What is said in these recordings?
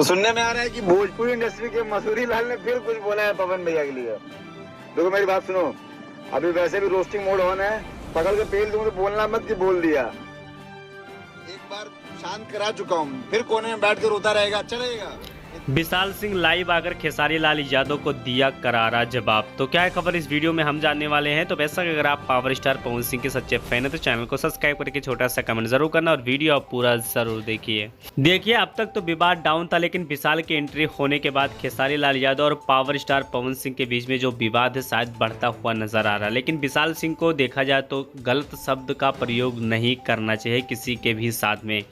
तो सुनने में आ रहा है कि भोजपुरी इंडस्ट्री के मसूरी लाल ने फिर कुछ बोला है पवन भैया के लिए। देखो मेरी बात सुनो, अभी वैसे भी रोस्टिंग मोड ऑन है, पकड़ के पेल दूंगा तो बोलना मत कि बोल दिया। एक बार शांत करा चुका हूँ, फिर कोने में बैठ कर रोता रहेगा, चलेगा। विशाल सिंह लाइव आकर खेसारी लाल यादव को दिया करारा जवाब। तो क्या है खबर इस वीडियो में हम जानने वाले हैं। तो वैसा अगर आप पावर स्टार पवन सिंह के सच्चे फैन है तो चैनल को सब्सक्राइब करके छोटा सा कमेंट जरूर करना और वीडियो आप पूरा जरूर देखिए अब तक तो विवाद डाउन था, लेकिन विशाल की एंट्री होने के बाद खेसारी लाल यादव और पावर स्टार पवन सिंह के बीच में जो विवाद है शायद बढ़ता हुआ नजर आ रहा है। लेकिन विशाल सिंह को देखा जाए तो गलत शब्द का प्रयोग नहीं करना चाहिए किसी के भी साथ में।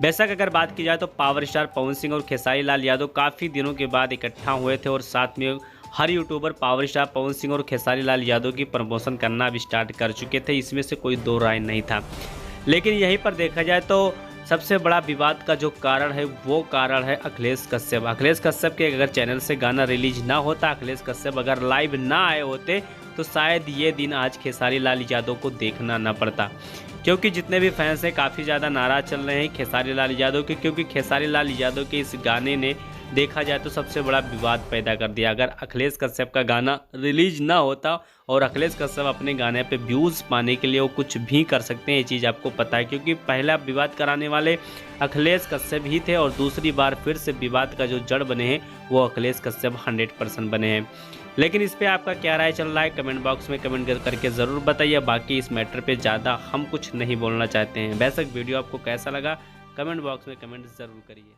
बेशक अगर बात की जाए तो पावर स्टार पवन सिंह और खेसारी लाल यादव काफ़ी दिनों के बाद इकट्ठा हुए थे और साथ में हर YouTuber power star Pawan Singh और खेसारी लाल यादव की प्रमोशन करना भी स्टार्ट कर चुके थे, इसमें से कोई दो राय नहीं था। लेकिन यहीं पर देखा जाए तो सबसे बड़ा विवाद का जो कारण है वो कारण है अखिलेश कश्यप। अखिलेश कश्यप के अगर चैनल से गाना रिलीज ना होता, अखिलेश कश्यप अगर लाइव ना आए होते तो शायद ये दिन आज खेसारी लाल यादव को देखना ना पड़ता, क्योंकि जितने भी फैंस हैं काफ़ी ज़्यादा नाराज़ चल रहे हैं खेसारी लाल यादव के, क्योंकि खेसारी लाल यादव के इस गाने ने देखा जाए तो सबसे बड़ा विवाद पैदा कर दिया। अगर अखिलेश कश्यप का गाना रिलीज ना होता और अखिलेश कश्यप अपने गाने पे व्यूज़ पाने के लिए वो कुछ भी कर सकते हैं, ये चीज़ आपको पता है, क्योंकि पहला विवाद कराने वाले अखिलेश कश्यप ही थे और दूसरी बार फिर से विवाद का जो जड़ बने हैं वो अखिलेश कश्यप 100% बने हैं। लेकिन इस पे आपका क्या राय चल रहा है कमेंट बॉक्स में कमेंट करके ज़रूर बताइए। बाकी इस मैटर पे ज़्यादा हम कुछ नहीं बोलना चाहते हैं। बेशक वीडियो आपको कैसा लगा कमेंट बॉक्स में कमेंट ज़रूर करिए।